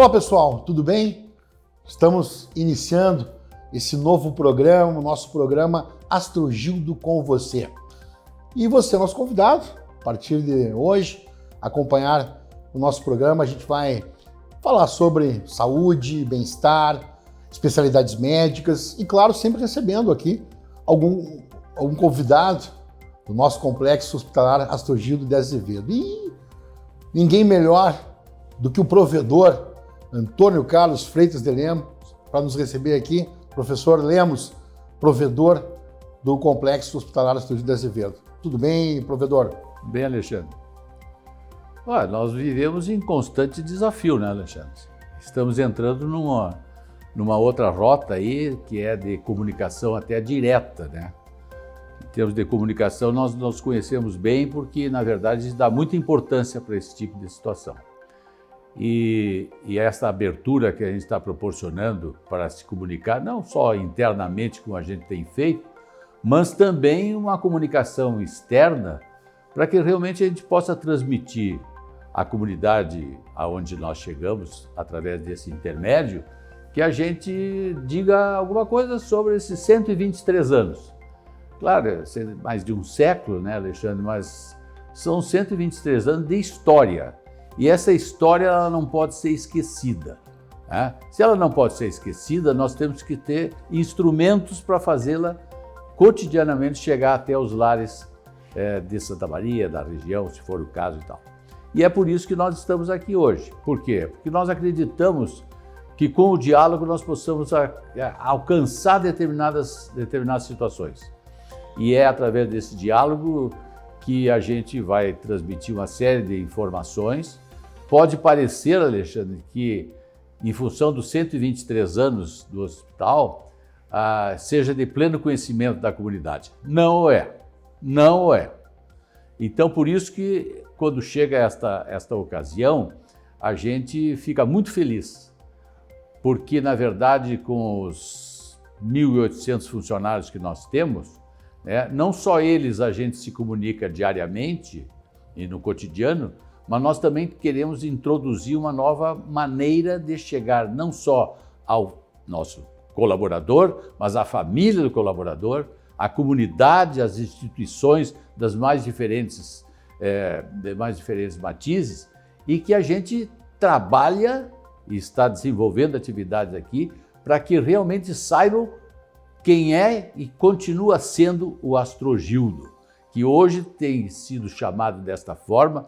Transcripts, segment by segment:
Olá pessoal, tudo bem? Estamos iniciando esse novo programa, o nosso programa Astrogildo com você. E você é nosso convidado, a partir de hoje, acompanhar o nosso programa. A gente vai falar sobre saúde, bem-estar, especialidades médicas e, claro, sempre recebendo aqui algum convidado do nosso complexo hospitalar Astrogildo de Azevedo. E ninguém melhor do que o provedor Antônio Carlos Freitas de Lemos para nos receber aqui. Professor Lemos, provedor do complexo hospitalar Astrogildo de Azevedo. Tudo bem, provedor? Bem, Alexandre. Olha, nós vivemos em constante desafio, né, Alexandre? Estamos entrando numa outra rota aí, que é de comunicação até direta, né? Em termos de comunicação, nós nos conhecemos bem porque, na verdade, dá muita importância para esse tipo de situação. E essa abertura que a gente está proporcionando para se comunicar, não só internamente, como a gente tem feito, mas também uma comunicação externa para que realmente a gente possa transmitir à comunidade aonde nós chegamos, através desse intermédio, que a gente diga alguma coisa sobre esses 123 anos. Claro, é mais de um século, né, Alexandre, mas são 123 anos de história. E essa história ela não pode ser esquecida, né? Se ela não pode ser esquecida, nós temos que ter instrumentos para fazê-la cotidianamente chegar até os lares de Santa Maria, da região, se for o caso e tal. E é por isso que nós estamos aqui hoje. Por quê? Porque nós acreditamos que com o diálogo nós possamos alcançar determinadas situações. E é através desse diálogo que a gente vai transmitir uma série de informações. Pode parecer, Alexandre, que em função dos 123 anos do hospital, seja de pleno conhecimento da comunidade. Não é. Não é. Então, por isso que quando chega esta ocasião, a gente fica muito feliz. Porque, na verdade, com os 1.800 funcionários que nós temos, não só eles a gente se comunica diariamente e no cotidiano, mas nós também queremos introduzir uma nova maneira de chegar não só ao nosso colaborador, mas à família do colaborador, à comunidade, às instituições das mais diferentes matizes, e que a gente trabalha e está desenvolvendo atividades aqui para que realmente saibam quem é e continua sendo o Astrogildo, que hoje tem sido chamado desta forma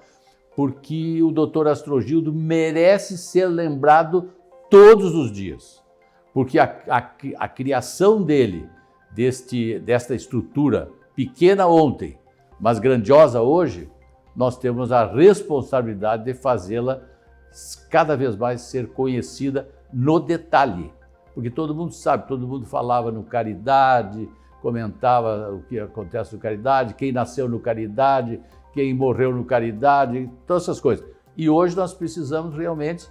porque o Dr. Astrogildo merece ser lembrado todos os dias, porque a criação dele, desta estrutura pequena ontem, mas grandiosa hoje, nós temos a responsabilidade de fazê-la cada vez mais ser conhecida no detalhe. Porque todo mundo sabe, todo mundo falava no Caridade, comentava o que acontece no Caridade, quem nasceu no Caridade, quem morreu no Caridade, todas essas coisas. E hoje nós precisamos realmente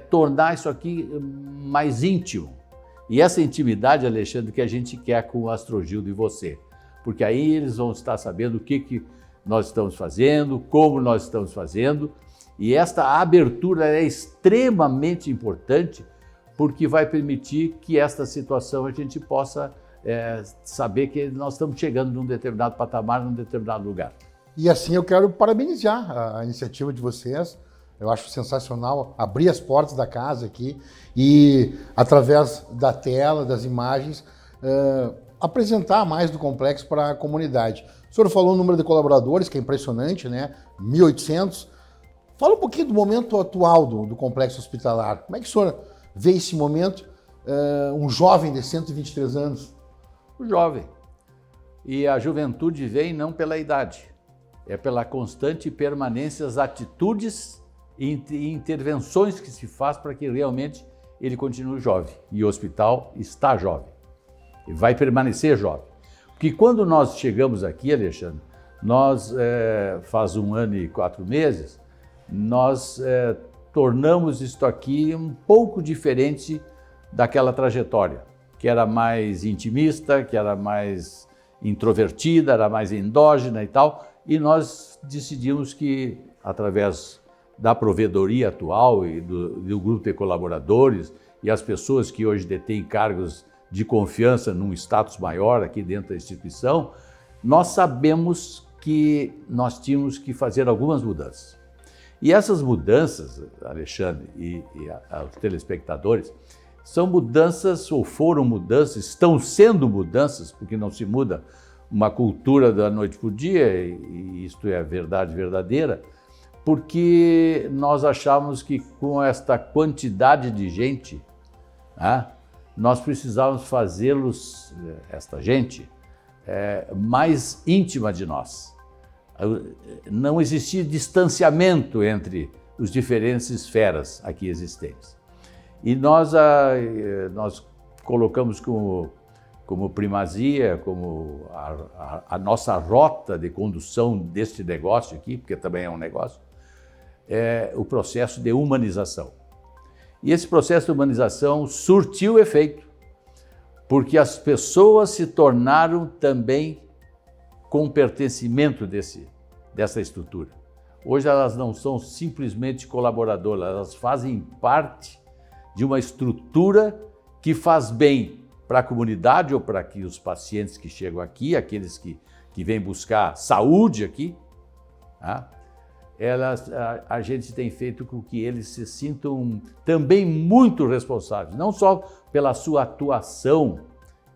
tornar isso aqui mais íntimo. E essa intimidade, Alexandre, que a gente quer com o Astrogildo e você. Porque aí eles vão estar sabendo o que nós estamos fazendo, como nós estamos fazendo. E esta abertura é extremamente importante, porque vai permitir que esta situação a gente possa saber que nós estamos chegando num determinado patamar, num determinado lugar. E assim eu quero parabenizar a iniciativa de vocês. Eu acho sensacional abrir as portas da casa aqui e, através da tela, das imagens, apresentar mais do complexo para a comunidade. O senhor falou o número de colaboradores, que é impressionante, né? 1.800. Fala um pouquinho do momento atual do complexo hospitalar. Como é que o senhor vê esse momento, um jovem de 123 anos? O jovem. E a juventude vem não pela idade, é pela constante permanência, as atitudes e intervenções que se faz para que realmente ele continue jovem. E o hospital está jovem, e vai permanecer jovem. Porque quando nós chegamos aqui, Alexandre, nós, faz 1 ano e 4 meses, nós tornamos isto aqui um pouco diferente daquela trajetória, que era mais intimista, que era mais introvertida, era mais endógena e tal, e nós decidimos que, através da provedoria atual e do grupo de colaboradores e as pessoas que hoje detêm cargos de confiança num status maior aqui dentro da instituição, nós sabemos que nós tínhamos que fazer algumas mudanças. E essas mudanças, Alexandre e aos telespectadores, são mudanças, ou foram mudanças, estão sendo mudanças, porque não se muda uma cultura da noite para o dia, e isto é a verdade verdadeira, porque nós achamos que com esta quantidade de gente, nós precisávamos fazê-los, esta gente, mais íntima de nós. Não existia distanciamento entre os diferentes esferas aqui existentes. E nós colocamos como primazia, como a nossa rota de condução deste negócio aqui, porque também é um negócio, o processo de humanização. E esse processo de humanização surtiu efeito, porque as pessoas se tornaram também com pertencimento dessa estrutura. Hoje elas não são simplesmente colaboradoras, elas fazem parte de uma estrutura que faz bem para a comunidade ou para que os pacientes que chegam aqui, aqueles que vêm buscar saúde aqui, a gente tem feito com que eles se sintam também muito responsáveis, não só pela sua atuação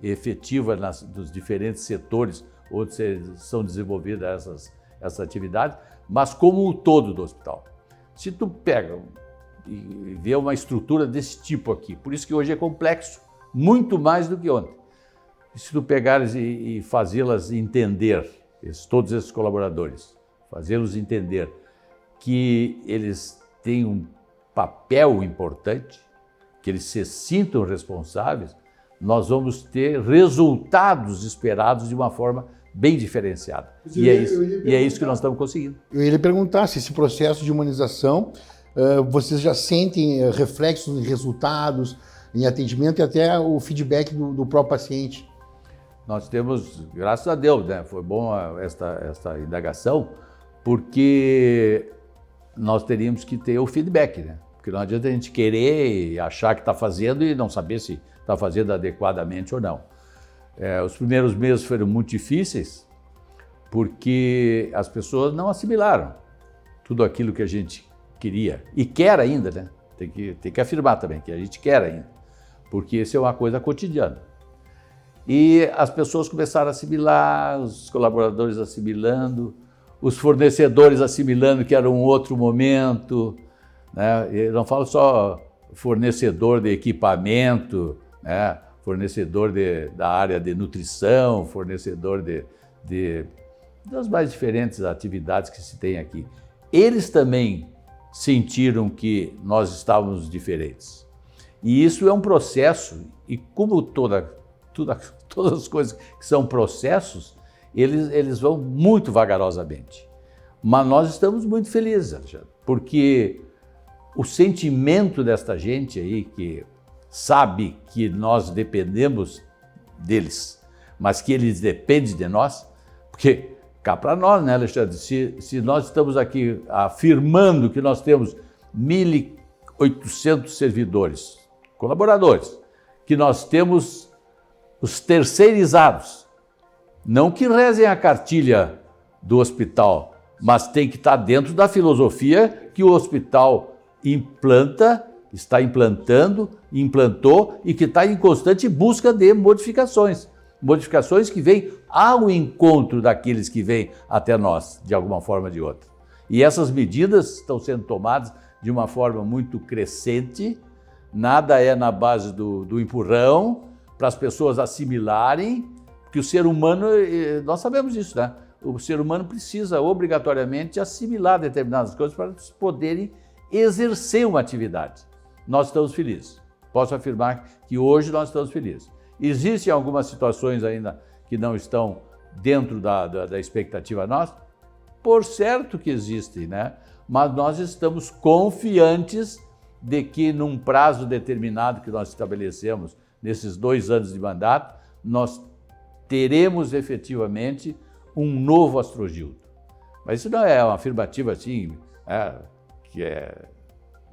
efetiva dos diferentes setores onde são desenvolvidas essas atividades, mas como um todo do hospital. Se tu pega e vê uma estrutura desse tipo aqui, por isso que hoje é complexo, muito mais do que ontem. Se tu pegares e fazê-las entender, todos esses colaboradores, fazê-los entender que eles têm um papel importante, que eles se sintam responsáveis, nós vamos ter resultados esperados de uma forma bem diferenciada. E é isso que nós estamos conseguindo. Eu ia lhe perguntar se esse processo de humanização, vocês já sentem reflexos em resultados, em atendimento e até o feedback do próprio paciente. Nós temos, graças a Deus, né? Foi bom esta indagação, porque nós teríamos que ter o feedback, né? Porque não adianta a gente querer e achar que está fazendo e não saber se está fazendo adequadamente ou não. Os primeiros meses foram muito difíceis, porque as pessoas não assimilaram tudo aquilo que a gente queria e quer ainda, né? Tem que afirmar também que a gente quer ainda, porque isso é uma coisa cotidiana. E as pessoas começaram a assimilar, os colaboradores assimilando, os fornecedores assimilando que era um outro momento, né? Eu não falo só fornecedor de equipamento, né? Fornecedor da área de nutrição, fornecedor das mais diferentes atividades que se tem aqui. Eles também sentiram que nós estávamos diferentes. E isso é um processo, e como todas as coisas que são processos, eles vão muito vagarosamente. Mas nós estamos muito felizes, Alexandre, porque o sentimento desta gente aí, que sabe que nós dependemos deles, mas que eles dependem de nós, porque cá para nós, né, Alexandre, se nós estamos aqui afirmando que nós temos 1.800 servidores, colaboradores, que nós temos os terceirizados, não que rezem a cartilha do hospital, mas tem que estar dentro da filosofia que o hospital está implantando, implantou e que está em constante busca de modificações. Modificações que vêm ao encontro daqueles que vêm até nós, de alguma forma ou de outra. E essas medidas estão sendo tomadas de uma forma muito crescente, nada é na base do empurrão, para as pessoas assimilarem, porque o ser humano, nós sabemos disso, né? O ser humano precisa obrigatoriamente assimilar determinadas coisas para poderem exercer uma atividade. Nós estamos felizes. Posso afirmar que hoje nós estamos felizes. Existem algumas situações ainda que não estão dentro da expectativa nossa? Por certo que existem, né? Mas nós estamos confiantes de que num prazo determinado que nós estabelecemos nesses 2 anos de mandato, nós teremos efetivamente um novo Astrogildo. Mas isso não é uma afirmativa assim, que é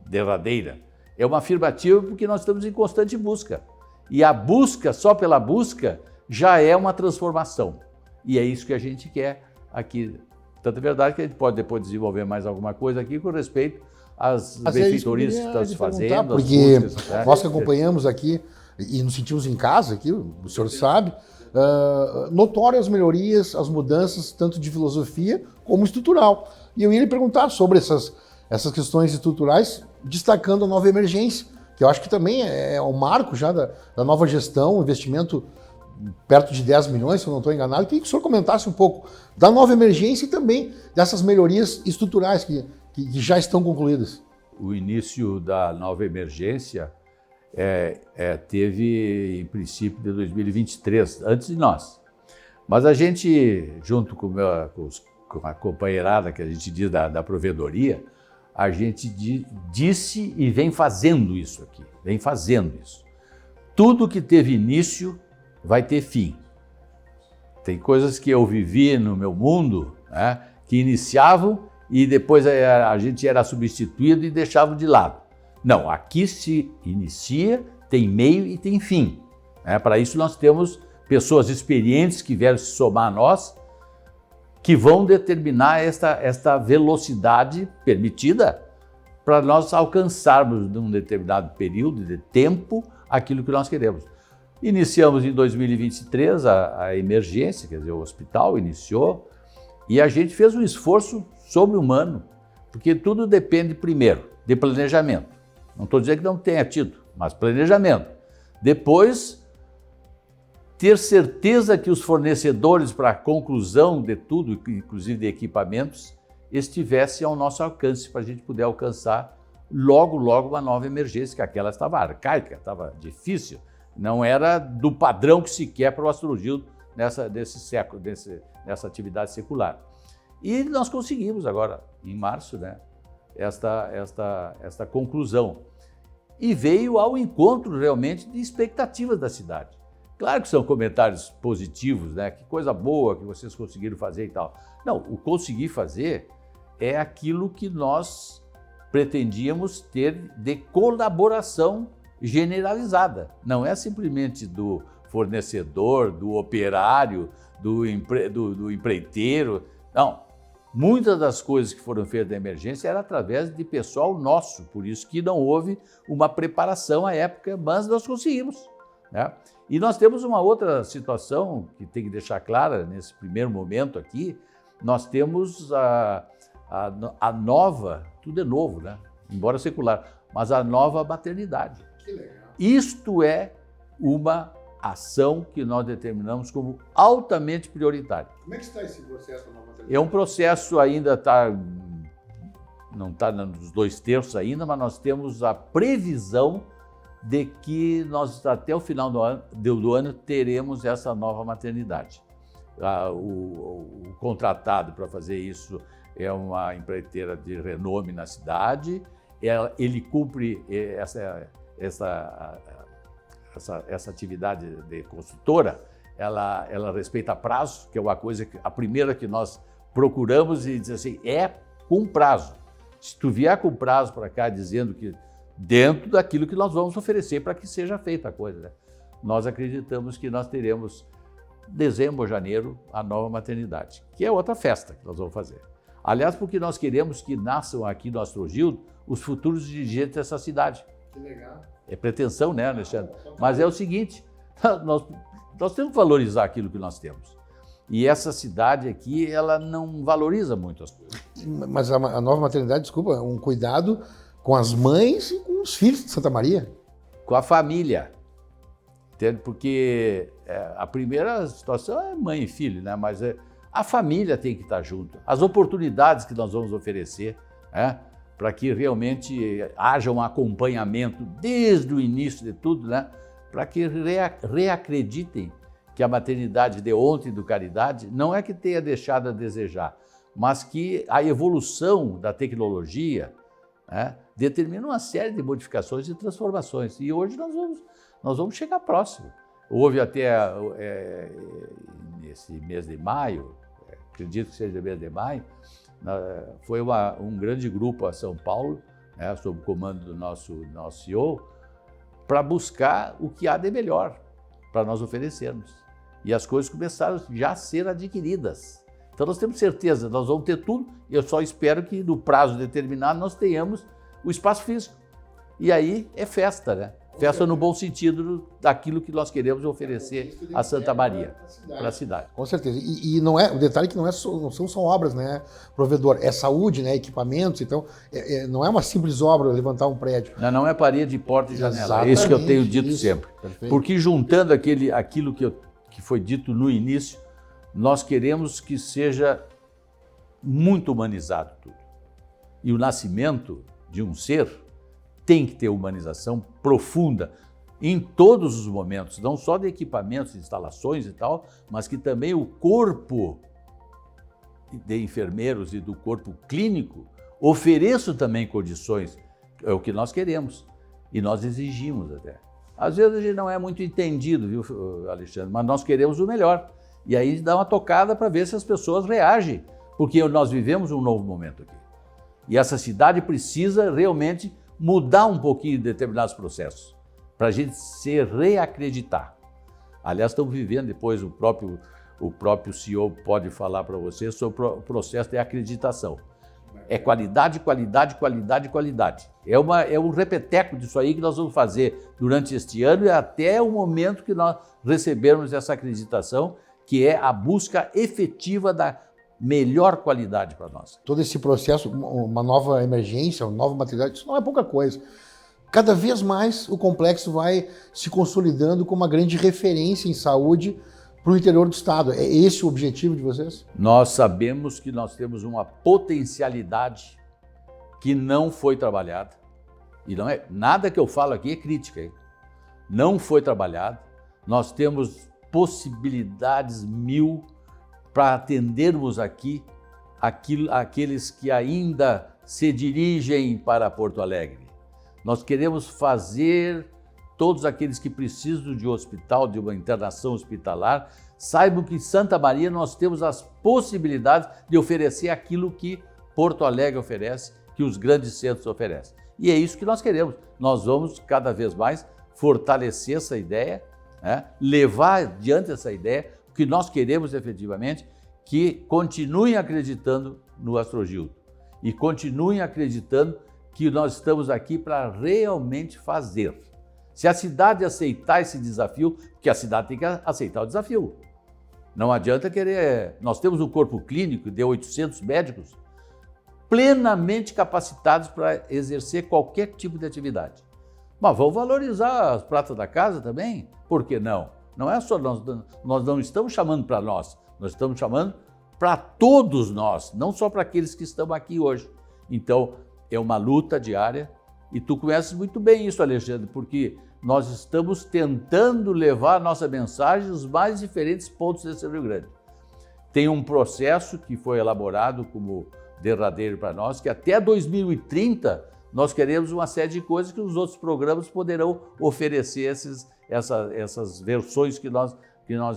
derradeira. É uma afirmativa porque nós estamos em constante busca. E a busca, só pela busca, já é uma transformação. E é isso que a gente quer aqui. Tanto é verdade que a gente pode depois desenvolver mais alguma coisa aqui com respeito às benfeitorias que estão se fazendo. Porque nós que acompanhamos aqui e nos sentimos em casa aqui, o senhor sabe, notórias melhorias, as mudanças, tanto de filosofia como estrutural. E eu ia lhe perguntar sobre essas questões estruturais, destacando a nova emergência, que eu acho que também é um marco já da nova gestão, investimento perto de 10 milhões, se eu não estou enganado. Queria que o senhor comentasse um pouco da nova emergência e também dessas melhorias estruturais que já estão concluídas. O início da nova emergência teve em princípio de 2023, antes de nós. Mas a gente, junto com a companheirada que a gente diz da provedoria, a gente disse e vem fazendo isso aqui, vem fazendo isso. Tudo que teve início vai ter fim. Tem coisas que eu vivi no meu mundo, né, que iniciavam e depois a gente era substituído e deixava de lado. Não, aqui se inicia, tem meio e tem fim. Para isso nós temos pessoas experientes que vieram se somar a nós, que vão determinar esta velocidade permitida para nós alcançarmos num determinado período de tempo aquilo que nós queremos. Iniciamos em 2023 a emergência, quer dizer, o hospital iniciou e a gente fez um esforço sobre-humano, porque tudo depende primeiro de planejamento. Não estou dizendo que não tenha tido, mas planejamento. Depois, ter certeza que os fornecedores para a conclusão de tudo, inclusive de equipamentos, estivessem ao nosso alcance para a gente poder alcançar logo uma nova emergência, que aquela estava arcaica, estava difícil, não era do padrão que se quer para o Astrogildo nessa atividade secular. E nós conseguimos agora, em março, né, esta conclusão. E veio ao encontro realmente de expectativas da cidade. Claro que são comentários positivos, né? Que coisa boa que vocês conseguiram fazer e tal. Não, o conseguir fazer é aquilo que nós pretendíamos ter de colaboração generalizada. Não é simplesmente do fornecedor, do operário, do empreiteiro. Não. Muitas das coisas que foram feitas na emergência eram através de pessoal nosso, por isso que não houve uma preparação à época, mas nós conseguimos, né? E nós temos uma outra situação que tem que deixar clara nesse primeiro momento aqui, nós temos a nova, tudo é novo, né? Embora secular, mas a nova maternidade. Que legal. Isto é uma ação que nós determinamos como altamente prioritária. Como é que está esse processo da nova maternidade? É um processo ainda não está nos 2/3 ainda, mas nós temos a previsão de que nós até o final do ano teremos essa nova maternidade. O contratado para fazer isso é uma empreiteira de renome na cidade, ele cumpre essa atividade de consultora, ela respeita prazo, que é uma coisa, a primeira que nós procuramos e diz assim, com prazo. Se tu vier com prazo para cá dizendo que dentro daquilo que nós vamos oferecer para que seja feita a coisa, né? Nós acreditamos que nós teremos dezembro ou janeiro a nova maternidade, que é outra festa que nós vamos fazer. Aliás, porque nós queremos que nasçam aqui no Astrogildo os futuros dirigentes dessa cidade. Que legal. É pretensão, né, Alexandre? Mas é o seguinte, nós temos que valorizar aquilo que nós temos. E essa cidade aqui, ela não valoriza muito as coisas. Mas a nova maternidade, desculpa, é um cuidado com as mães e com os filhos de Santa Maria. Com a família. Entende? Porque a primeira situação é mãe e filho, né? Mas a família tem que estar junto. As oportunidades que nós vamos oferecer, né? Para que realmente haja um acompanhamento desde o início de tudo, né? Para que reacreditem que a maternidade de ontem do Caridade não é que tenha deixado a desejar, mas que a evolução da tecnologia, né, determina uma série de modificações e transformações. E hoje nós vamos chegar próximo. Houve até nesse mês de maio, acredito que seja mês de maio, Foi um grande grupo a São Paulo, né, sob o comando do nosso CEO, para buscar o que há de melhor para nós oferecermos. E as coisas começaram já a ser adquiridas. Então nós temos certeza, nós vamos ter tudo, e eu só espero que no prazo determinado nós tenhamos o espaço físico. E aí é festa, né? Festa no bom sentido daquilo que nós queremos oferecer a Santa Maria, para a cidade. Com certeza. E não é, o detalhe é que não são só obras, né, provedor? É saúde, né, equipamentos. Então, não é uma simples obra levantar um prédio. Não é parede, porta e janela. Exatamente, é isso que eu tenho dito sempre. Perfeito. Porque juntando aquilo que foi dito no início, nós queremos que seja muito humanizado tudo. E o nascimento de um ser tem que ter humanização profunda em todos os momentos, não só de equipamentos, instalações e tal, mas que também o corpo de enfermeiros e do corpo clínico ofereça também condições, é o que nós queremos e nós exigimos até. Às vezes a gente não é muito entendido, viu, Alexandre, mas nós queremos o melhor. E aí dá uma tocada para ver se as pessoas reagem, porque nós vivemos um novo momento aqui. E essa cidade precisa realmente mudar um pouquinho determinados processos, para a gente se reacreditar. Aliás, estamos vivendo, depois o próprio CEO pode falar para você sobre o processo de acreditação. É qualidade, qualidade, qualidade, qualidade. É um repeteco disso aí que nós vamos fazer durante este ano e até o momento que nós recebermos essa acreditação, que é a busca efetiva da melhor qualidade para nós. Todo esse processo, uma nova emergência, uma nova maternidade, isso não é pouca coisa. Cada vez mais o complexo vai se consolidando como uma grande referência em saúde para o interior do estado. É esse o objetivo de vocês? Nós sabemos que nós temos uma potencialidade que não foi trabalhada. E não é nada que eu falo aqui é crítica, hein? Não foi trabalhada. Nós temos possibilidades mil para atendermos aqui aqueles que ainda se dirigem para Porto Alegre. Nós queremos fazer todos aqueles que precisam de um hospital, de uma internação hospitalar, saibam que em Santa Maria nós temos as possibilidades de oferecer aquilo que Porto Alegre oferece, que os grandes centros oferecem. E é isso que nós queremos. Nós vamos cada vez mais fortalecer essa ideia, né? Levar adiante essa ideia. O que nós queremos efetivamente que continuem acreditando no Astrogildo e continuem acreditando que nós estamos aqui para realmente fazer. Se a cidade aceitar esse desafio, porque a cidade tem que aceitar o desafio. Não adianta querer... Nós temos um corpo clínico de 800 médicos plenamente capacitados para exercer qualquer tipo de atividade. Mas vamos valorizar as pratas da casa também? Por que não? Não é só nós não estamos chamando para nós estamos chamando para todos nós, não só para aqueles que estão aqui hoje. Então, é uma luta diária e tu conheces muito bem isso, Alexandre, porque nós estamos tentando levar a nossa mensagem aos mais diferentes pontos desse Rio Grande. Tem um processo que foi elaborado como derradeiro para nós, que até 2030 nós queremos uma série de coisas que os outros programas poderão oferecer essas versões que nós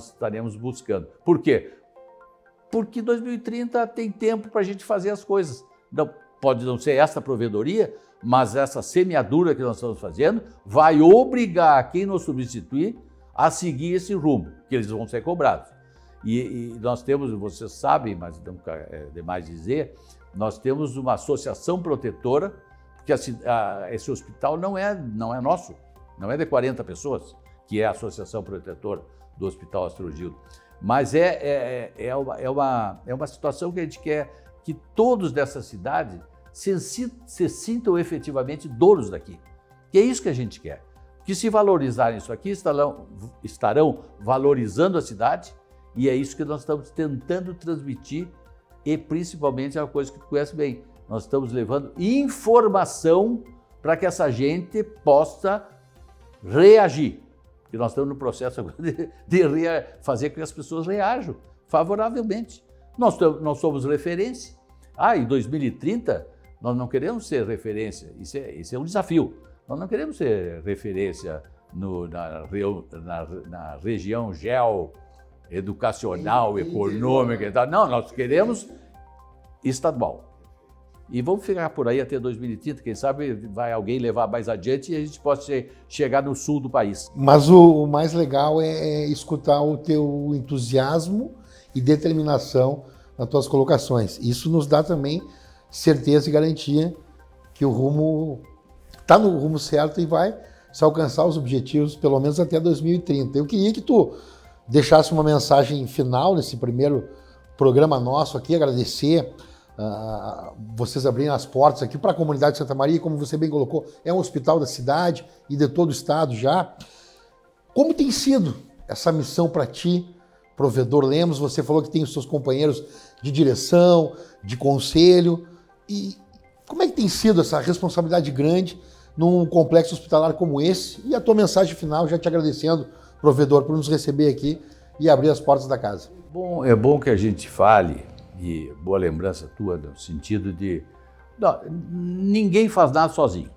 estaremos buscando. Por quê? Porque 2030 tem tempo para a gente fazer as coisas. Não, pode não ser essa provedoria, mas essa semeadura que nós estamos fazendo vai obrigar quem nos substituir a seguir esse rumo, que eles vão ser cobrados. E nós temos, vocês sabem, mas não é demais dizer, nós temos uma associação protetora, porque esse hospital não é nosso, não é de 40 pessoas, que é a associação protetora do Hospital Astrogildo. Mas é uma situação que a gente quer que todos dessa cidade se sintam efetivamente donos daqui. Que é isso que a gente quer. Que se valorizarem isso aqui, estarão valorizando a cidade, e é isso que nós estamos tentando transmitir, e principalmente é uma coisa que tu conhece bem, nós estamos levando informação para que essa gente possa reagir. E nós estamos no processo agora de fazer com que as pessoas reajam favoravelmente. Nós somos referência. Em 2030, nós não queremos ser referência, isso é um desafio. Nós não queremos ser referência na região educacional, econômica e tal. Não, nós queremos estadual. E vamos ficar por aí até 2030, quem sabe vai alguém levar mais adiante e a gente possa chegar no sul do país. Mas o mais legal é escutar o teu entusiasmo e determinação nas tuas colocações. Isso nos dá também certeza e garantia que o rumo está no rumo certo e vai se alcançar os objetivos, pelo menos até 2030. Eu queria que tu deixasse uma mensagem final nesse primeiro programa nosso aqui, agradecer vocês abrirem as portas aqui para a comunidade de Santa Maria, como você bem colocou, é um hospital da cidade e de todo o estado já. Como tem sido essa missão para ti, provedor Lemos? Você falou que tem os seus companheiros de direção, de conselho, e como é que tem sido essa responsabilidade grande num complexo hospitalar como esse? E a tua mensagem final, já te agradecendo, provedor, por nos receber aqui e abrir as portas da casa. Bom, é bom que a gente fale, e boa lembrança tua, no sentido de ninguém faz nada sozinho.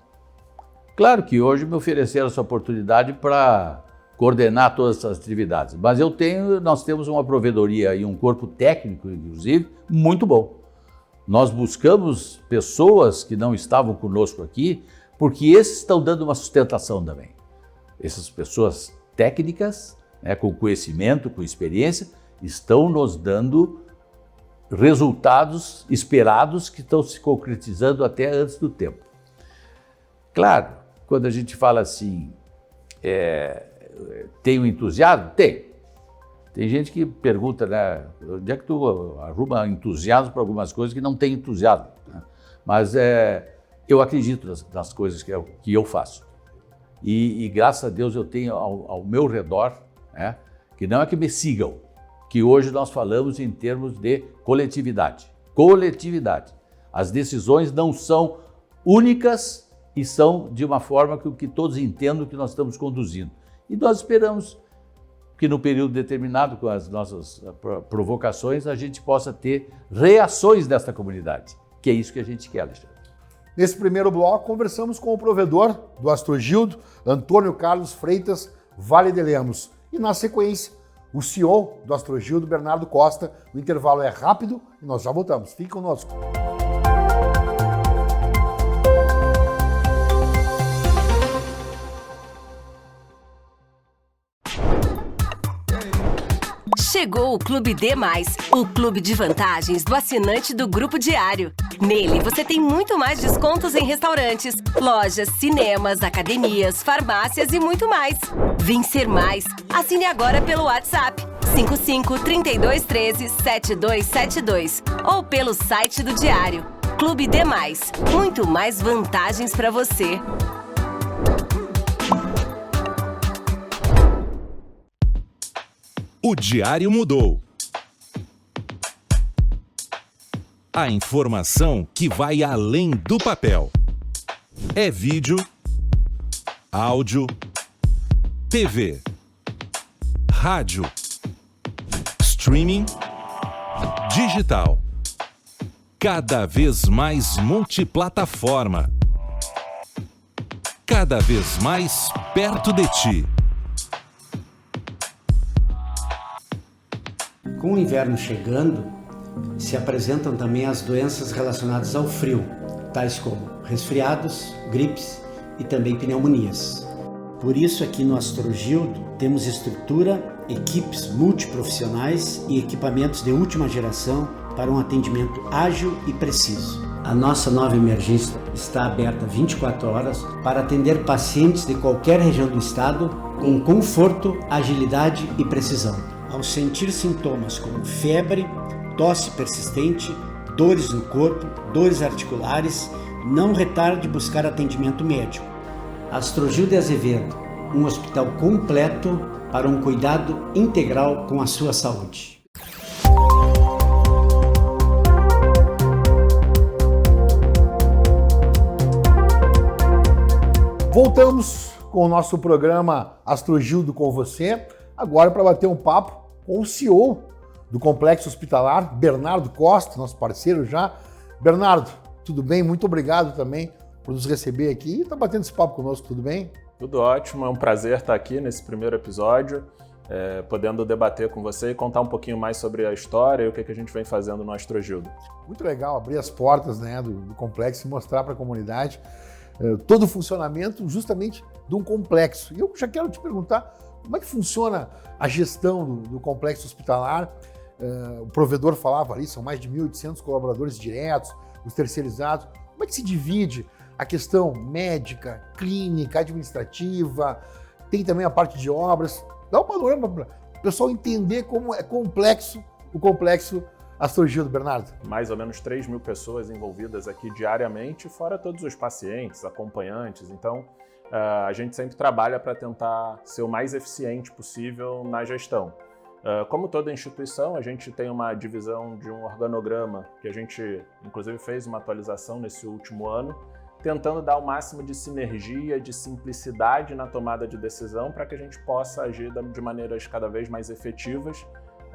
Claro que hoje me ofereceram essa oportunidade para coordenar todas essas atividades, mas nós temos uma provedoria e um corpo técnico, inclusive, muito bom. Nós buscamos pessoas que não estavam conosco aqui, porque esses estão dando uma sustentação também. Essas pessoas técnicas, com conhecimento, com experiência, estão nos dando resultados esperados que estão se concretizando até antes do tempo. Claro, quando a gente fala assim, tem um entusiasmo? Tem. Tem gente que pergunta, né, onde é que tu arruma entusiasmo para algumas coisas que não tem entusiasmo, né? Mas eu acredito nas coisas que eu faço. E graças a Deus eu tenho ao meu redor, né, que não é que me sigam, que hoje nós falamos em termos de coletividade. Coletividade. As decisões não são únicas e são de uma forma que todos entendam que nós estamos conduzindo. E nós esperamos que no período determinado, com as nossas provocações, a gente possa ter reações desta comunidade, que é isso que a gente quer, Alexandre. Nesse primeiro bloco, conversamos com o provedor do Astrogildo, Antônio Carlos Freitas Vale de Lemos. E na sequência, o CEO do Astrogildo, Bernardo Costa. O intervalo é rápido e nós já voltamos. Fique conosco. Chegou o Clube D+, o clube de vantagens do assinante do Grupo Diário. Nele você tem muito mais descontos em restaurantes, lojas, cinemas, academias, farmácias e muito mais. Vem ser mais. Assine agora pelo WhatsApp 55 32 13 7272 ou pelo site do Diário. Clube D+, muito mais vantagens para você. O Diário mudou. A informação que vai além do papel. É vídeo, áudio, TV, rádio, streaming, digital. Cada vez mais multiplataforma. Cada vez mais perto de ti. Com o inverno chegando, se apresentam também as doenças relacionadas ao frio, tais como resfriados, gripes e também pneumonias. Por isso, aqui no Astrogildo, temos estrutura, equipes multiprofissionais e equipamentos de última geração para um atendimento ágil e preciso. A nossa nova emergência está aberta 24 horas para atender pacientes de qualquer região do estado com conforto, agilidade e precisão. Ao sentir sintomas como febre, tosse persistente, dores no corpo, dores articulares, não retarde buscar atendimento médico. Astrogildo de Azevedo, um hospital completo para um cuidado integral com a sua saúde. Voltamos com o nosso programa Astrogildo com você, agora para bater um papo com o CEO do Complexo Hospitalar, Bernardo Costa, nosso parceiro já. Bernardo, tudo bem? Muito obrigado também por nos receber aqui e estar batendo esse papo conosco, tudo bem? Tudo ótimo, é um prazer estar aqui nesse primeiro episódio podendo debater com você e contar um pouquinho mais sobre a história e o que a gente vem fazendo no Astrogildo. Muito legal abrir as portas, né, do complexo e mostrar para a comunidade todo o funcionamento justamente de um complexo. E eu já quero te perguntar como é que funciona a gestão do complexo hospitalar. O provedor falava ali, são mais de 1.800 colaboradores diretos, os terceirizados. Como é que se divide a questão médica, clínica, administrativa? Tem também a parte de obras. Dá um panorama para o pessoal entender como é complexo o complexo Astrogildo, Bernardo. Mais ou menos 3.000 pessoas envolvidas aqui diariamente, fora todos os pacientes, acompanhantes. Então, a gente sempre trabalha para tentar ser o mais eficiente possível na gestão. Como toda instituição, a gente tem uma divisão de um organograma que a gente, inclusive, fez uma atualização nesse último ano, tentando dar o máximo de sinergia, de simplicidade na tomada de decisão para que a gente possa agir de maneiras cada vez mais efetivas,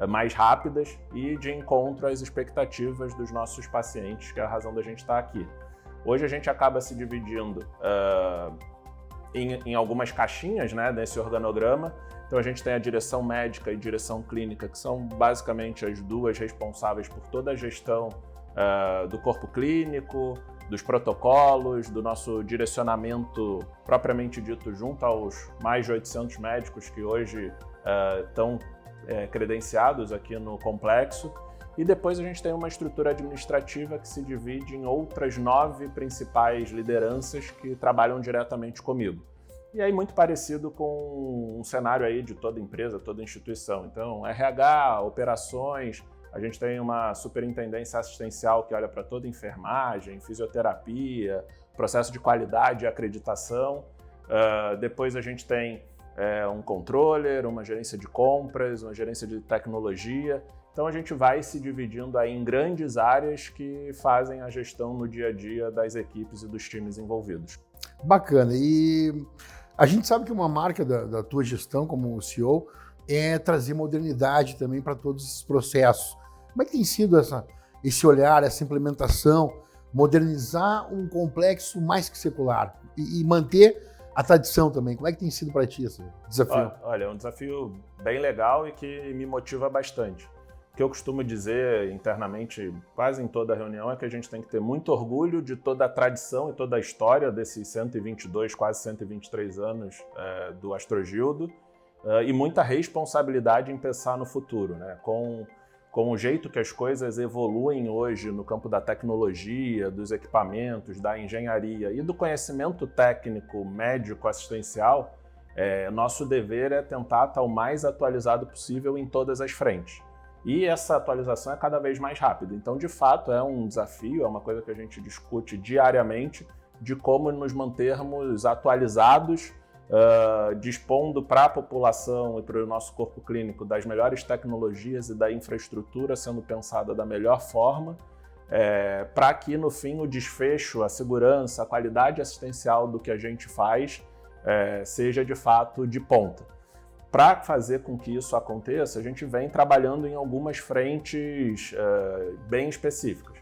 mais rápidas e de encontro às expectativas dos nossos pacientes, que é a razão da gente estar aqui. Hoje a gente acaba se dividindo em algumas caixinhas, né, nesse organograma. Então a gente tem a direção médica e direção clínica, que são basicamente as duas responsáveis por toda a gestão do corpo clínico, dos protocolos, do nosso direcionamento propriamente dito junto aos mais de 800 médicos que hoje estão credenciados aqui no complexo. E depois a gente tem uma estrutura administrativa que se divide em outras 9 principais lideranças que trabalham diretamente comigo. E aí muito parecido com um cenário aí de toda empresa, toda instituição. Então, RH, operações, a gente tem uma superintendência assistencial que olha para toda enfermagem, fisioterapia, processo de qualidade e acreditação. Depois a gente tem um controller, uma gerência de compras, uma gerência de tecnologia. Então a gente vai se dividindo aí em grandes áreas que fazem a gestão no dia a dia das equipes e dos times envolvidos. Bacana. E a gente sabe que uma marca da tua gestão como CEO é trazer modernidade também para todos esses processos. Como é que tem sido esse olhar, essa implementação, modernizar um complexo mais que secular e manter a tradição também? Como é que tem sido para ti esse desafio? Olha, é um desafio bem legal e que me motiva bastante. O que eu costumo dizer internamente, quase em toda reunião, é que a gente tem que ter muito orgulho de toda a tradição e toda a história desses 122, quase 123 anos do Astrogildo e muita responsabilidade em pensar no futuro, né? Com o jeito que as coisas evoluem hoje no campo da tecnologia, dos equipamentos, da engenharia e do conhecimento técnico médico assistencial, nosso dever é tentar estar o mais atualizado possível em todas as frentes. E essa atualização é cada vez mais rápida. Então, de fato, é um desafio, é uma coisa que a gente discute diariamente de como nos mantermos atualizados, dispondo para a população e para o nosso corpo clínico das melhores tecnologias e da infraestrutura sendo pensada da melhor forma, para que, no fim, o desfecho, a segurança, a qualidade assistencial do que a gente faz seja, de fato, de ponta. Para fazer com que isso aconteça, a gente vem trabalhando em algumas frentes bem específicas.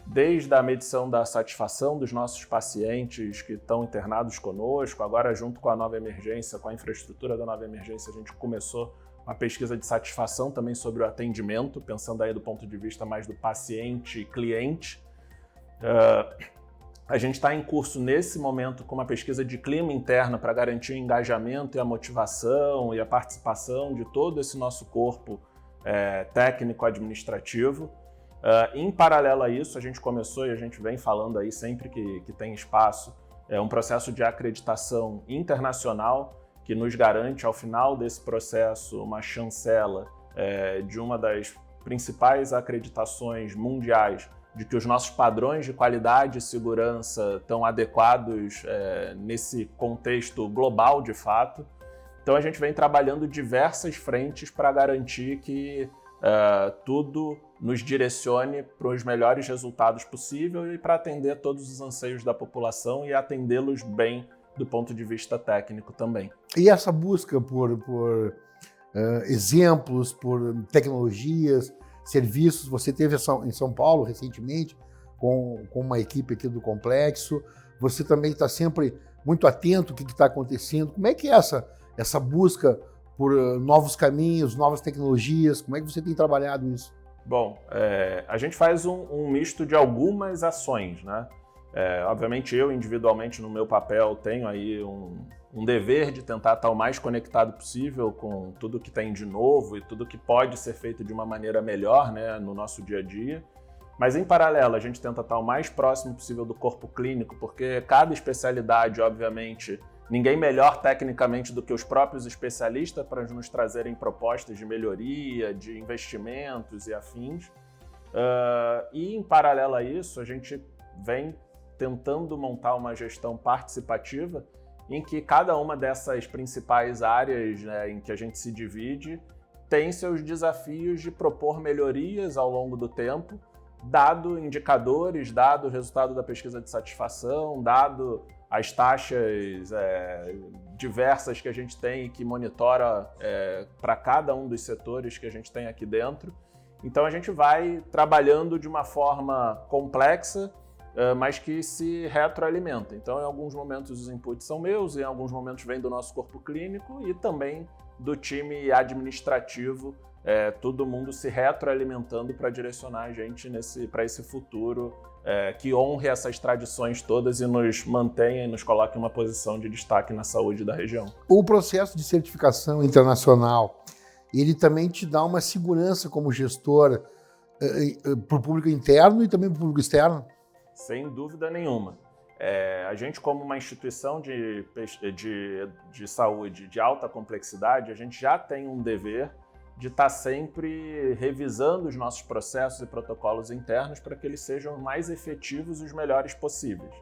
Desde a medição da satisfação dos nossos pacientes que estão internados conosco, agora junto com a nova emergência, com a infraestrutura da nova emergência, a gente começou uma pesquisa de satisfação também sobre o atendimento, pensando aí do ponto de vista mais do paciente e cliente. A gente está em curso nesse momento com uma pesquisa de clima interna para garantir o engajamento e a motivação e a participação de todo esse nosso corpo técnico-administrativo. Em paralelo a isso, a gente começou e a gente vem falando aí sempre que tem espaço, um processo de acreditação internacional que nos garante, ao final desse processo, uma chancela de uma das principais acreditações mundiais de que os nossos padrões de qualidade e segurança estão adequados nesse contexto global de fato. Então a gente vem trabalhando diversas frentes para garantir que tudo nos direcione para os melhores resultados possíveis e para atender todos os anseios da população e atendê-los bem do ponto de vista técnico também. E essa busca por exemplos, por tecnologias, serviços, você teve em São Paulo recentemente com uma equipe aqui do complexo, você também está sempre muito atento ao que está acontecendo. Como é que é essa busca por novos caminhos, novas tecnologias? Como é que você tem trabalhado isso? Bom, a gente faz um misto de algumas ações, né? Obviamente eu, individualmente, no meu papel, tenho aí um dever de tentar estar o mais conectado possível com tudo que tem de novo e tudo que pode ser feito de uma maneira melhor, né, no nosso dia a dia. Mas, em paralelo, a gente tenta estar o mais próximo possível do corpo clínico, porque cada especialidade, obviamente, ninguém melhor tecnicamente do que os próprios especialistas para nos trazerem propostas de melhoria, de investimentos e afins. E, em paralelo a isso, a gente vem tentando montar uma gestão participativa em que cada uma dessas principais áreas, né, em que a gente se divide tem seus desafios de propor melhorias ao longo do tempo, dado indicadores, dado o resultado da pesquisa de satisfação, dado as taxas diversas que a gente tem e que monitora para cada um dos setores que a gente tem aqui dentro. Então a gente vai trabalhando de uma forma complexa, mas que se retroalimenta. Então, em alguns momentos os inputs são meus, em alguns momentos vem do nosso corpo clínico e também do time administrativo, todo mundo se retroalimentando para direcionar a gente para esse futuro que honre essas tradições todas e nos mantenha e nos coloque em uma posição de destaque na saúde da região. O processo de certificação internacional, ele também te dá uma segurança como gestor para o público interno e também para o público externo? Sem dúvida nenhuma. A gente, como uma instituição de saúde de alta complexidade, a gente já tem um dever de estar sempre revisando os nossos processos e protocolos internos para que eles sejam mais efetivos e os melhores possíveis.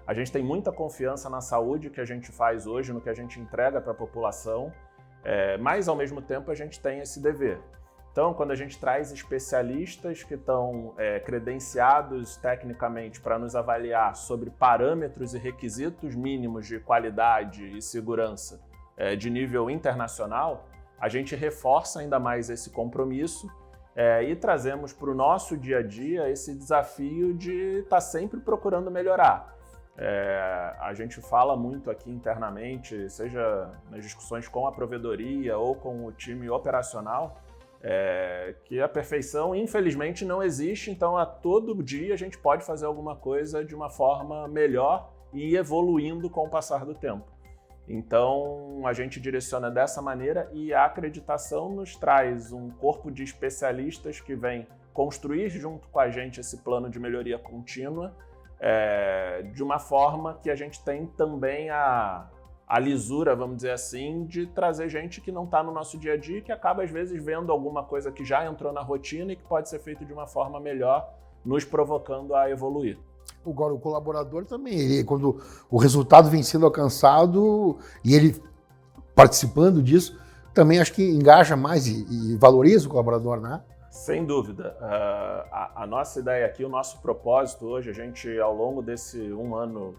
A gente tem muita confiança na saúde que a gente faz hoje, no que a gente entrega para a população, mas, ao mesmo tempo, a gente tem esse dever. Então, quando a gente traz especialistas que estão credenciados tecnicamente para nos avaliar sobre parâmetros e requisitos mínimos de qualidade e segurança de nível internacional, a gente reforça ainda mais esse compromisso e trazemos para o nosso dia a dia esse desafio de estar sempre procurando melhorar. A gente fala muito aqui internamente, seja nas discussões com a provedoria ou com o time operacional, que a perfeição, infelizmente, não existe, então a todo dia a gente pode fazer alguma coisa de uma forma melhor e ir evoluindo com o passar do tempo. Então, a gente direciona dessa maneira e a acreditação nos traz um corpo de especialistas que vem construir junto com a gente esse plano de melhoria contínua, de uma forma que a gente tem também a lisura, vamos dizer assim, de trazer gente que não está no nosso dia a dia e que acaba, às vezes, vendo alguma coisa que já entrou na rotina e que pode ser feito de uma forma melhor, nos provocando a evoluir. Agora, o colaborador também, quando o resultado vem sendo alcançado e ele participando disso, também acho que engaja mais e valoriza o colaborador, né? Sem dúvida. A nossa ideia aqui, o nosso propósito hoje, a gente, ao longo desse 1 ano,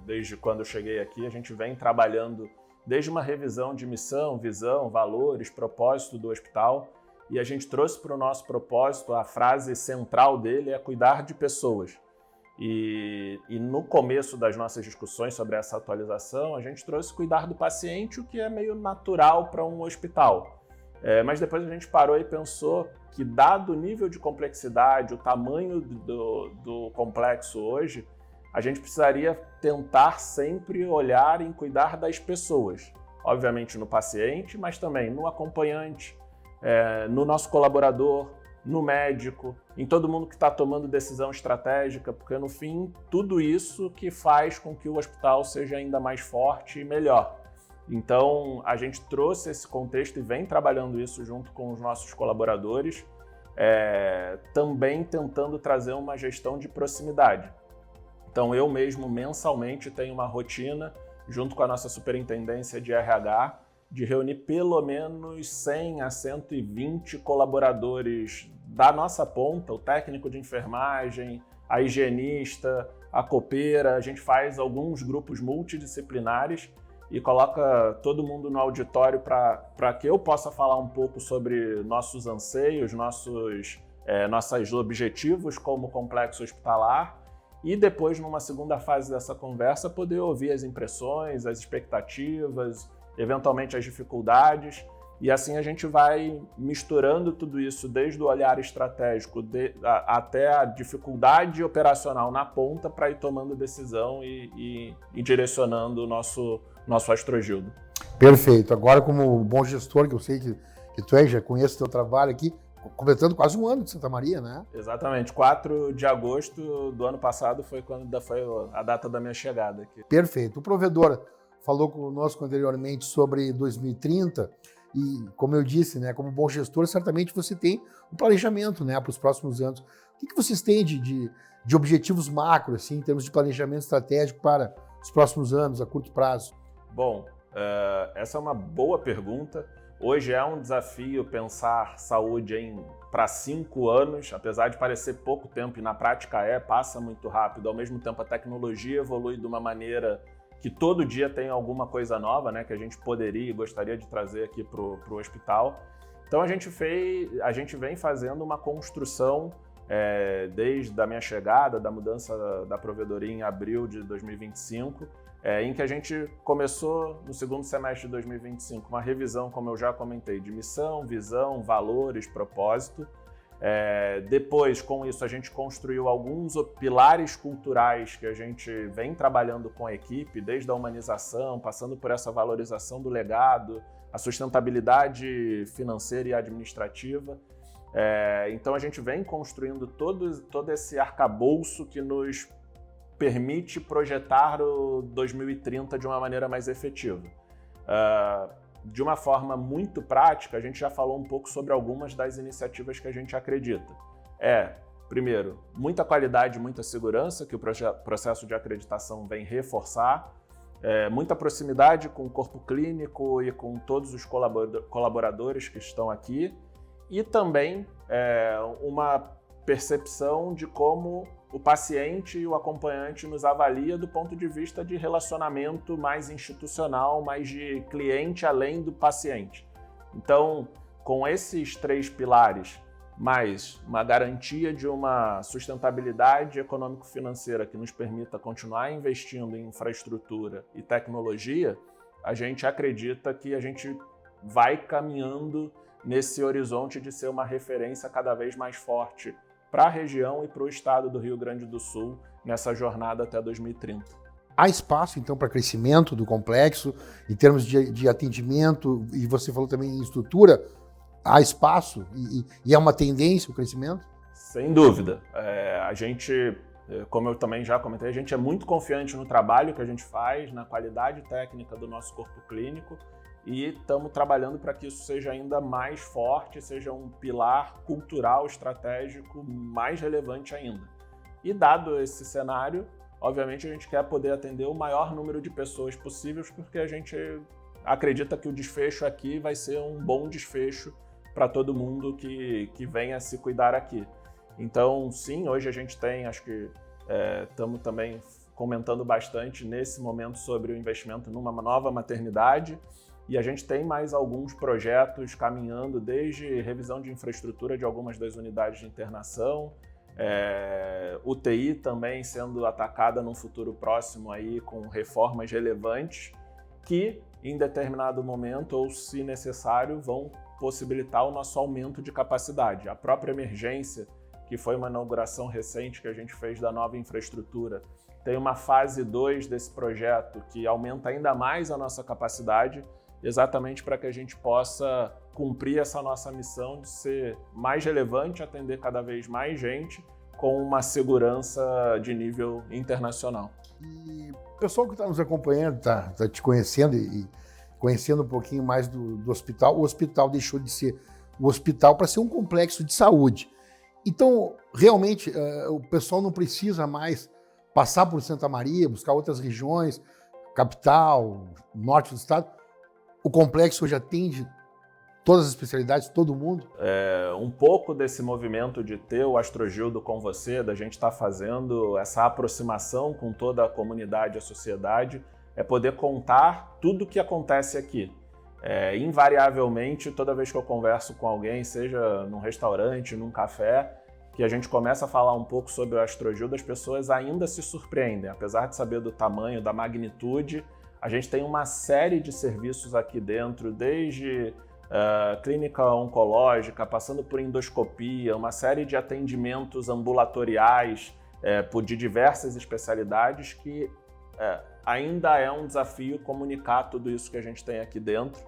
desde quando eu cheguei aqui, a gente vem trabalhando desde uma revisão de missão, visão, valores, propósito do hospital, e a gente trouxe para o nosso propósito, a frase central dele é cuidar de pessoas. E no começo das nossas discussões sobre essa atualização, a gente trouxe cuidar do paciente, o que é meio natural para um hospital. Mas depois a gente parou e pensou que, dado o nível de complexidade, o tamanho do complexo hoje, a gente precisaria tentar sempre olhar em cuidar das pessoas. Obviamente no paciente, mas também no acompanhante, no nosso colaborador, no médico, em todo mundo que está tomando decisão estratégica, porque no fim, tudo isso que faz com que o hospital seja ainda mais forte e melhor. Então, a gente trouxe esse contexto e vem trabalhando isso junto com os nossos colaboradores, também tentando trazer uma gestão de proximidade. Então, eu mesmo, mensalmente, tenho uma rotina, junto com a nossa superintendência de RH, de reunir pelo menos 100 a 120 colaboradores da nossa ponta, o técnico de enfermagem, a higienista, a copeira. A gente faz alguns grupos multidisciplinares e coloca todo mundo no auditório para que eu possa falar um pouco sobre nossos anseios, nossos objetivos como complexo hospitalar, e depois, numa segunda fase dessa conversa, poder ouvir as impressões, as expectativas, eventualmente as dificuldades, e assim a gente vai misturando tudo isso, desde o olhar estratégico até a dificuldade operacional na ponta, para ir tomando decisão e direcionando o nosso Astrogildo. Perfeito. Agora, como bom gestor, que eu sei que tu é, já conheço o teu trabalho aqui, completando quase um ano de Santa Maria, né? Exatamente. 4 de agosto do ano passado foi quando foi a data da minha chegada aqui. Perfeito. O provedor falou conosco anteriormente sobre 2030 e, como eu disse, né, como bom gestor, certamente você tem um planejamento, né, para os próximos anos. O que vocês têm de objetivos macro, assim, em termos de planejamento estratégico para os próximos anos, a curto prazo? Bom, essa é uma boa pergunta. Hoje é um desafio pensar saúde para 5 anos, apesar de parecer pouco tempo, e na prática passa muito rápido. Ao mesmo tempo, a tecnologia evolui de uma maneira que todo dia tem alguma coisa nova, né, que a gente poderia e gostaria de trazer aqui para o hospital. Então a gente vem fazendo uma construção desde a minha chegada, da mudança da provedoria em abril de 2025, em que a gente começou no segundo semestre de 2025 uma revisão, como eu já comentei, de missão, visão, valores, propósito. Depois, com isso, a gente construiu alguns pilares culturais que a gente vem trabalhando com a equipe, desde a humanização, passando por essa valorização do legado, a sustentabilidade financeira e administrativa. Então, a gente vem construindo todo esse arcabouço que nos permite projetar o 2030 de uma maneira mais efetiva. De uma forma muito prática, a gente já falou um pouco sobre algumas das iniciativas que a gente acredita. Primeiro, muita qualidade e muita segurança, que o processo de acreditação vem reforçar, muita proximidade com o corpo clínico e com todos os colaboradores que estão aqui, e também uma percepção de como o paciente e o acompanhante nos avalia do ponto de vista de relacionamento mais institucional, mais de cliente além do paciente. Então, com esses 3 pilares, mais uma garantia de uma sustentabilidade econômico-financeira que nos permita continuar investindo em infraestrutura e tecnologia, a gente acredita que a gente vai caminhando nesse horizonte de ser uma referência cada vez mais forte para a região e para o estado do Rio Grande do Sul nessa jornada até 2030. Há espaço, então, para crescimento do complexo, em termos de atendimento, e você falou também em estrutura, há espaço e é uma tendência o crescimento? Sem dúvida. A gente, como eu também já comentei, a gente é muito confiante no trabalho que a gente faz, na qualidade técnica do nosso corpo clínico, e estamos trabalhando para que isso seja ainda mais forte, seja um pilar cultural, estratégico mais relevante ainda. E dado esse cenário, obviamente a gente quer poder atender o maior número de pessoas possíveis, porque a gente acredita que o desfecho aqui vai ser um bom desfecho para todo mundo que venha se cuidar aqui. Então, sim, hoje a gente tem, acho que estamos também comentando bastante nesse momento sobre o investimento numa nova maternidade, e a gente tem mais alguns projetos caminhando, desde revisão de infraestrutura de algumas das unidades de internação, UTI também sendo atacada num futuro próximo aí com reformas relevantes que, em determinado momento, ou se necessário, vão possibilitar o nosso aumento de capacidade. A própria emergência, que foi uma inauguração recente que a gente fez da nova infraestrutura, tem uma fase 2 desse projeto que aumenta ainda mais a nossa capacidade, exatamente para que a gente possa cumprir essa nossa missão de ser mais relevante, atender cada vez mais gente com uma segurança de nível internacional. E o pessoal que está nos acompanhando, está te conhecendo e conhecendo um pouquinho mais do hospital, o hospital deixou de ser o hospital para ser um complexo de saúde. Então, realmente, o pessoal não precisa mais passar por Santa Maria, buscar outras regiões, capital, norte do estado. O complexo hoje atende todas as especialidades, todo mundo? Um pouco desse movimento de ter o Astrogildo com você, da gente estar fazendo essa aproximação com toda a comunidade, a sociedade, é poder contar tudo o que acontece aqui. Invariavelmente, toda vez que eu converso com alguém, seja num restaurante, num café, que a gente começa a falar um pouco sobre o Astrogildo, as pessoas ainda se surpreendem. Apesar de saber do tamanho, da magnitude, A gente tem uma série de serviços aqui dentro, desde clínica oncológica, passando por endoscopia, uma série de atendimentos ambulatoriais de diversas especialidades que ainda é um desafio comunicar tudo isso que a gente tem aqui dentro.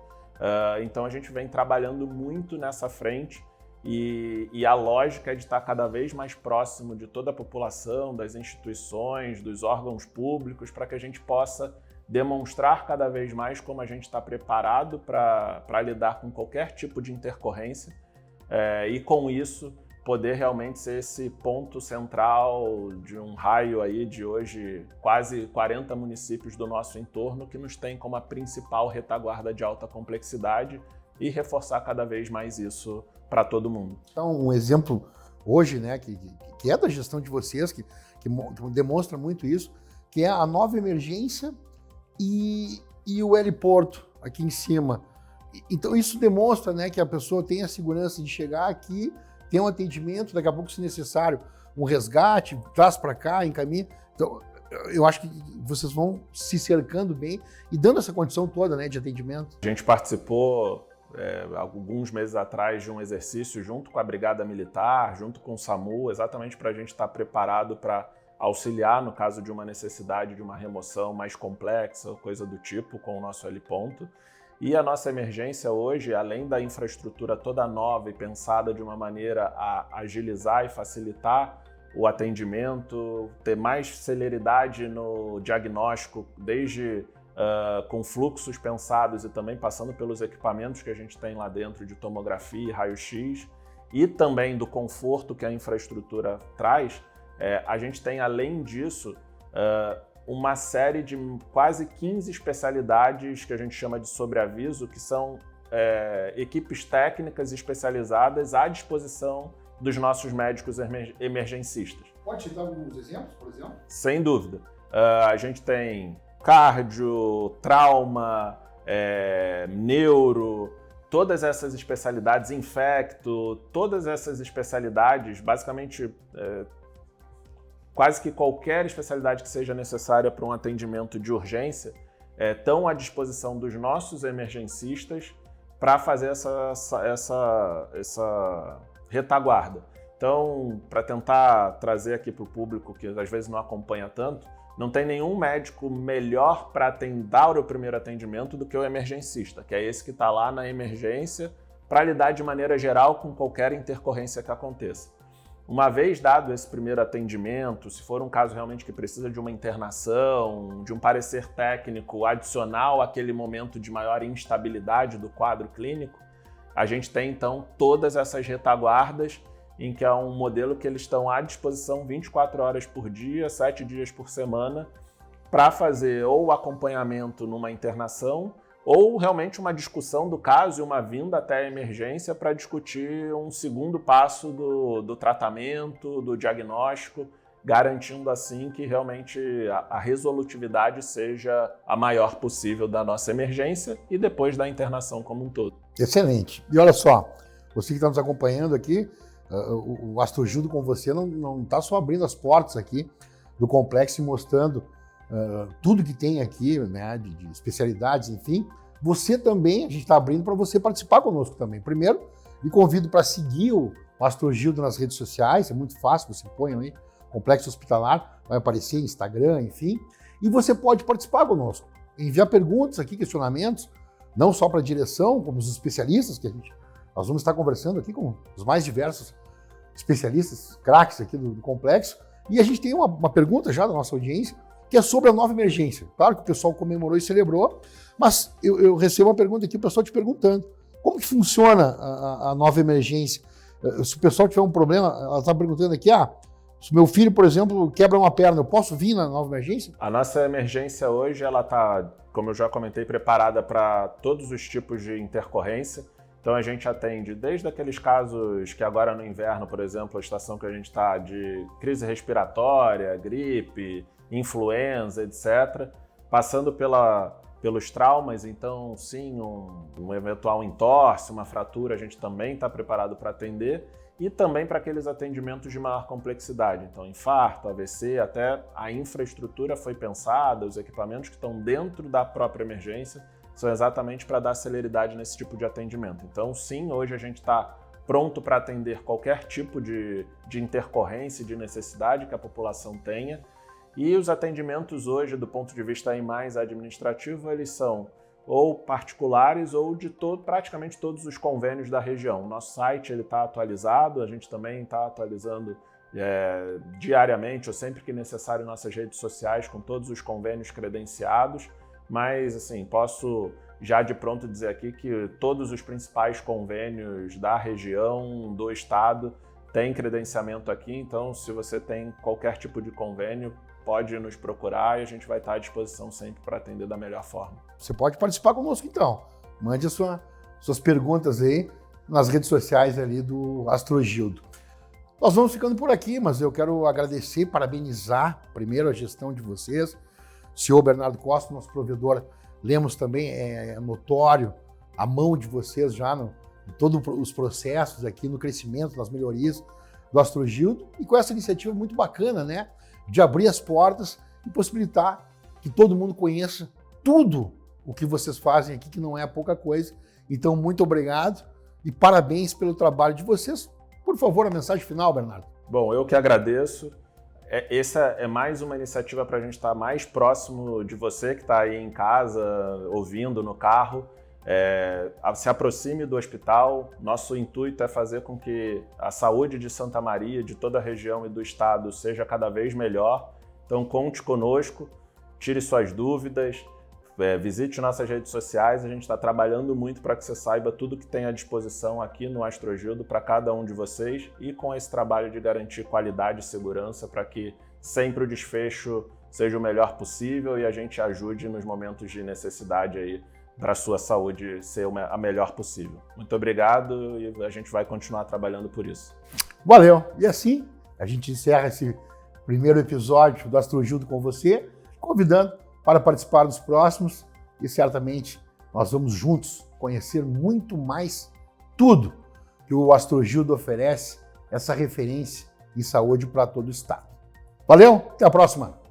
Então a gente vem trabalhando muito nessa frente e a lógica é de estar cada vez mais próximo de toda a população, das instituições, dos órgãos públicos, para que a gente possa demonstrar cada vez mais como a gente está preparado para lidar com qualquer tipo de intercorrência e com isso poder realmente ser esse ponto central de um raio aí de hoje quase 40 municípios do nosso entorno que nos tem como a principal retaguarda de alta complexidade e reforçar cada vez mais isso para todo mundo. Então, um exemplo hoje, né, que é da gestão de vocês, que demonstra muito isso, que é a nova emergência e o heliporto aqui em cima. Então isso demonstra, né, que a pessoa tem a segurança de chegar aqui, ter um atendimento, daqui a pouco, se necessário, um resgate, traz para cá, encaminha. Então eu acho que vocês vão se cercando bem e dando essa condição toda, né, de atendimento. A gente participou alguns meses atrás de um exercício junto com a Brigada Militar, junto com o SAMU, exatamente para a gente estar preparado para auxiliar no caso de uma necessidade de uma remoção mais complexa, coisa do tipo, com o nosso heliponto. E a nossa emergência hoje, além da infraestrutura toda nova e pensada de uma maneira a agilizar e facilitar o atendimento, ter mais celeridade no diagnóstico, desde com fluxos pensados e também passando pelos equipamentos que a gente tem lá dentro de tomografia e raio-x, e também do conforto que a infraestrutura traz, a gente tem, além disso, uma série de quase 15 especialidades que a gente chama de sobreaviso, que são equipes técnicas especializadas à disposição dos nossos médicos emergencistas. Pode citar alguns exemplos, por exemplo? Sem dúvida. A gente tem cardio, trauma, neuro, todas essas especialidades, infecto, todas essas especialidades, basicamente quase que qualquer especialidade que seja necessária para um atendimento de urgência estão à disposição dos nossos emergencistas para fazer essa retaguarda. Então, para tentar trazer aqui para o público que às vezes não acompanha tanto, não tem nenhum médico melhor para dar o primeiro atendimento do que o emergencista, que é esse que está lá na emergência para lidar de maneira geral com qualquer intercorrência que aconteça. Uma vez dado esse primeiro atendimento, se for um caso realmente que precisa de uma internação, de um parecer técnico adicional àquele momento de maior instabilidade do quadro clínico, a gente tem então todas essas retaguardas em que é um modelo que eles estão à disposição 24 horas por dia, 7 dias por semana, para fazer ou o acompanhamento numa internação ou realmente uma discussão do caso e uma vinda até a emergência para discutir um segundo passo do tratamento, do diagnóstico, garantindo assim que realmente a resolutividade seja a maior possível da nossa emergência e depois da internação como um todo. Excelente. E olha só, você que está nos acompanhando aqui, o AstroGildo com você não está só abrindo as portas aqui do complexo e mostrando tudo que tem aqui, né, de especialidades, enfim. Você também, a gente está abrindo para você participar conosco também. Primeiro, me convido para seguir o AstroGildo nas redes sociais, é muito fácil, você põe aí, Complexo Hospitalar, vai aparecer Instagram, enfim. E você pode participar conosco, enviar perguntas aqui, questionamentos, não só para a direção, como os especialistas que nós vamos estar conversando aqui com os mais diversos especialistas, craques aqui do complexo. E a gente tem uma pergunta já da nossa audiência, que é sobre a nova emergência. Claro que o pessoal comemorou e celebrou, mas eu recebo uma pergunta aqui, o pessoal te perguntando, como que funciona a nova emergência? Se o pessoal tiver um problema, ela está perguntando aqui, se meu filho, por exemplo, quebra uma perna, eu posso vir na nova emergência? A nossa emergência hoje, ela está, como eu já comentei, preparada para todos os tipos de intercorrência. Então a gente atende desde aqueles casos que agora no inverno, por exemplo, a estação que a gente está de crise respiratória, gripe, influenza, etc., passando pelos traumas, então sim, um eventual entorse, uma fratura, a gente também está preparado para atender, e também para aqueles atendimentos de maior complexidade. Então, infarto, AVC, até a infraestrutura foi pensada, os equipamentos que estão dentro da própria emergência são exatamente para dar celeridade nesse tipo de atendimento. Então, sim, hoje a gente está pronto para atender qualquer tipo de intercorrência, de necessidade que a população tenha. E os atendimentos hoje, do ponto de vista aí mais administrativo, eles são ou particulares ou de praticamente todos os convênios da região. O nosso site está atualizado, a gente também está atualizando diariamente ou sempre que necessário nossas redes sociais com todos os convênios credenciados, mas assim, posso já de pronto dizer aqui que todos os principais convênios da região, do estado, têm credenciamento aqui, então se você tem qualquer tipo de convênio, pode nos procurar e a gente vai estar à disposição sempre para atender da melhor forma. Você pode participar conosco então. Mande suas perguntas aí nas redes sociais ali do Astrogildo. Nós vamos ficando por aqui, mas eu quero agradecer, parabenizar primeiro a gestão de vocês. O senhor Bernardo Costa, nosso provedor Lemos também, é notório a mão de vocês já em todos os processos aqui, no crescimento, nas melhorias do Astrogildo, e com essa iniciativa muito bacana, né? De abrir as portas e possibilitar que todo mundo conheça tudo o que vocês fazem aqui, que não é pouca coisa. Então, muito obrigado e parabéns pelo trabalho de vocês. Por favor, a mensagem final, Bernardo. Bom, eu que agradeço. Essa é mais uma iniciativa para a gente estar mais próximo de você que está aí em casa, ouvindo no carro. Se aproxime do hospital. Nosso intuito é fazer com que a saúde de Santa Maria, de toda a região e do estado seja cada vez melhor. Então conte conosco, tire suas dúvidas, visite nossas redes sociais. A gente está trabalhando muito para que você saiba tudo que tem à disposição aqui no Astrogildo para cada um de vocês e com esse trabalho de garantir qualidade e segurança para que sempre o desfecho seja o melhor possível e a gente ajude nos momentos de necessidade aí para a sua saúde ser a melhor possível. Muito obrigado e a gente vai continuar trabalhando por isso. Valeu! E assim, a gente encerra esse primeiro episódio do Astrogildo com você, convidando para participar dos próximos e certamente nós vamos juntos conhecer muito mais tudo que o Astrogildo oferece, essa referência em saúde para todo o estado. Valeu! Até a próxima!